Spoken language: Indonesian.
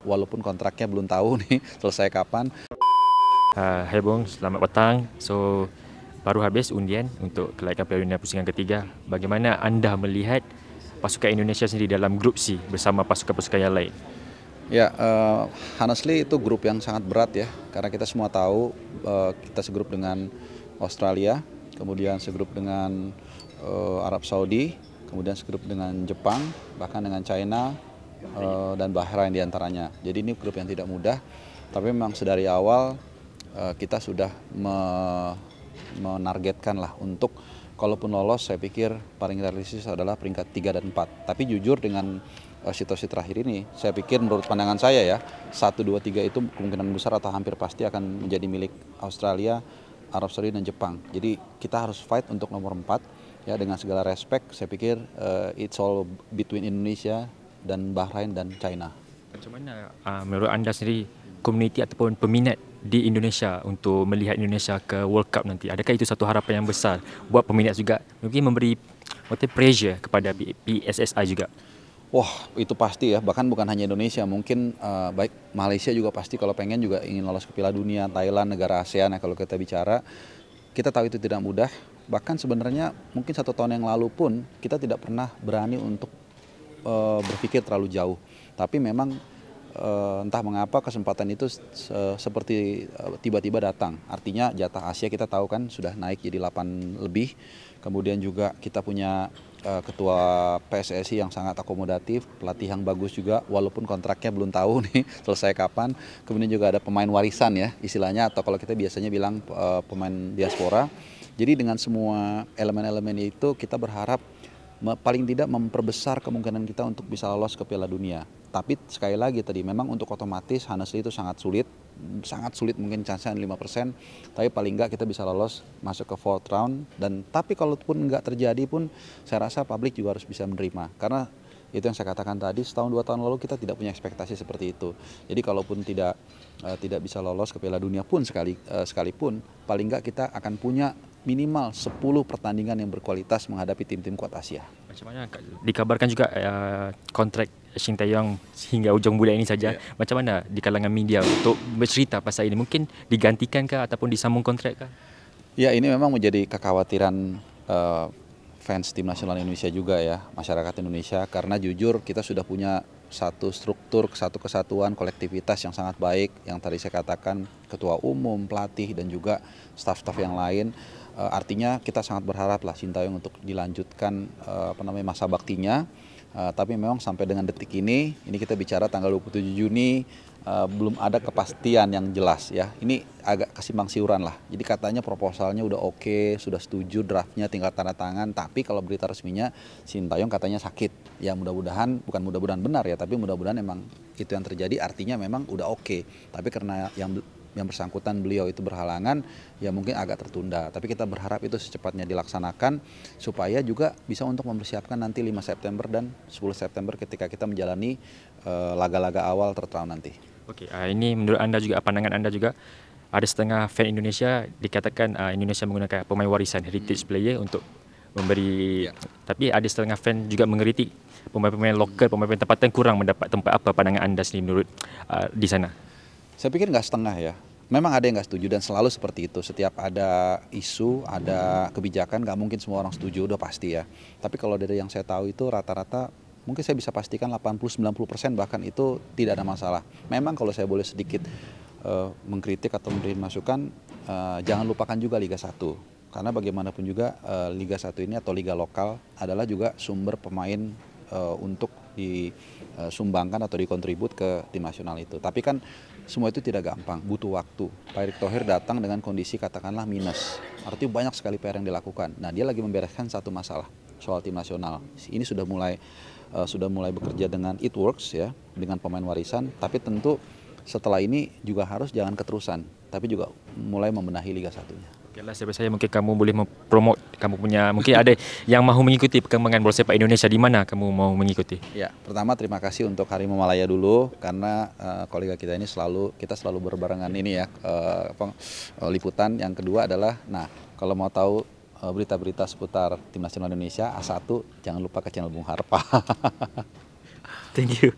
walaupun kontraknya belum tahu nih selesai kapan. Hai Bung, selamat petang. So, baru habis undian untuk kelaikan Piala Dunia pusingan ketiga. Bagaimana anda melihat pasukan Indonesia sendiri dalam grup C bersama pasukan-pasukan yang lain? Ya, honestly itu grup yang sangat berat ya, karena kita semua tahu kita segrup dengan Australia, kemudian segrup dengan Arab Saudi, kemudian segrup dengan Jepang, bahkan dengan China dan Bahrain diantaranya. Jadi ini grup yang tidak mudah, tapi memang sedari awal kita sudah menargetkan lah untuk kalaupun lolos, saya pikir paling realistis adalah peringkat 3 dan 4. Tapi jujur dengan situasi terakhir ini, saya pikir menurut pandangan saya ya, 1, 2, 3 itu kemungkinan besar atau hampir pasti akan menjadi milik Australia, Arab Saudi dan Jepang. Jadi kita harus fight untuk nomor 4 ya, dengan segala respect. Saya pikir it's all between Indonesia dan Bahrain dan China. Macam mana menurut anda sendiri komuniti ataupun peminat di Indonesia untuk melihat Indonesia ke World Cup nanti? Adakah itu satu harapan yang besar buat peminat juga? Mungkin memberi pressure kepada PSSI juga. Wah, itu pasti ya, bahkan bukan hanya Indonesia, mungkin baik Malaysia juga pasti kalau pengen juga ingin lolos ke Piala Dunia, Thailand, negara ASEAN ya kalau kita bicara. Kita tahu itu tidak mudah, bahkan sebenarnya mungkin 1 tahun yang lalu pun kita tidak pernah berani untuk berpikir terlalu jauh. Tapi memang entah mengapa kesempatan itu seperti tiba-tiba datang. Artinya jatah Asia kita tahu kan sudah naik jadi 8 lebih. Kemudian juga kita punya ketua PSSI yang sangat akomodatif, pelatih yang bagus juga walaupun kontraknya belum tahu nih selesai kapan. Kemudian juga ada pemain warisan ya istilahnya, atau kalau kita biasanya bilang pemain diaspora. Jadi dengan semua elemen-elemen itu kita berharap paling tidak memperbesar kemungkinan kita untuk bisa lolos ke Piala Dunia. Tapi sekali lagi tadi memang untuk otomatis honestly itu sangat sulit mungkin chance-nya 5%, tapi paling enggak kita bisa lolos masuk ke 4th round. Dan tapi kalaupun enggak terjadi pun saya rasa publik juga harus bisa menerima, karena itu yang saya katakan tadi, setahun 2 tahun lalu kita tidak punya ekspektasi seperti itu. Jadi kalaupun tidak bisa lolos ke Piala Dunia pun sekalipun paling enggak kita akan punya minimal 10 pertandingan yang berkualitas menghadapi tim-tim kuat Asia. Macam mana dikabarkan juga kontrak Shin Tae-yong hingga ujung bulan ini saja. Yeah. Macam mana di kalangan media untuk bercerita pasal ini? Mungkin digantikan ataupun disambung kontrak kah? Ya, ini memang menjadi kekhawatiran fans tim nasional Indonesia juga ya, masyarakat Indonesia, karena jujur kita sudah punya satu struktur, satu kesatuan, kolektivitas yang sangat baik, yang tadi saya katakan ketua umum, pelatih dan juga staf-staf yang lain. Artinya kita sangat berharap lah Shin Tae-yong untuk dilanjutkan masa baktinya. Tapi memang sampai dengan detik ini kita bicara tanggal 27 Juni, belum ada kepastian yang jelas ya. Ini agak kesimpang siuran lah. Jadi katanya proposalnya udah oke, sudah setuju, draftnya tinggal tanda tangan. Tapi kalau berita resminya Shin Tae-yong katanya sakit. Ya mudah-mudahan, bukan mudah-mudahan benar ya, tapi mudah-mudahan memang itu yang terjadi. Artinya memang udah oke. Tapi karena yang bersangkutan beliau itu berhalangan, ya mungkin agak tertunda. Tapi kita berharap itu secepatnya dilaksanakan supaya juga bisa untuk mempersiapkan nanti 5 September dan 10 September ketika kita menjalani laga-laga awal third round nanti. Oke, ini menurut anda juga, pandangan anda juga, ada setengah fan Indonesia dikatakan Indonesia menggunakan pemain warisan heritage player untuk memberi, tapi ada setengah fan juga mengkritik pemain-pemain lokal, pemain-pemain tempatan kurang mendapat tempat. Apa pandangan anda sendiri menurut di sana? Saya pikir nggak setengah ya. Memang ada yang nggak setuju dan selalu seperti itu. Setiap ada isu, ada kebijakan, nggak mungkin semua orang setuju, udah pasti ya. Tapi kalau dari yang saya tahu itu rata-rata mungkin saya bisa pastikan 80-90% bahkan itu tidak ada masalah. Memang kalau saya boleh sedikit mengkritik atau memberi masukan, jangan lupakan juga Liga 1. Karena bagaimanapun juga Liga 1 ini atau Liga lokal adalah juga sumber pemain untuk disumbangkan atau dikontribut ke tim nasional itu. Tapi kan semua itu tidak gampang, butuh waktu. Pak Erick Thohir datang dengan kondisi katakanlah minus. Artinya banyak sekali PR yang dilakukan. Nah, dia lagi membereskan satu masalah soal tim nasional. Ini sudah mulai bekerja dengan It Works ya, dengan pemain warisan. Tapi tentu setelah ini juga harus jangan keterusan, tapi juga mulai membenahi Liga 1-nya. Okelah, saya mungkin kamu boleh mempromot kamu punya, mungkin ada yang mahu mengikuti perkembangan bola sepak Indonesia, di mana kamu mau mengikuti? Ya, pertama terima kasih untuk Harimau Malaya dulu, karena kolega kita ini kita selalu berbarengan ini ya, liputan. Yang kedua adalah, nah kalau mau tahu berita-berita seputar tim nasional Indonesia A1, jangan lupa ke channel Bung Harpa. Thank you.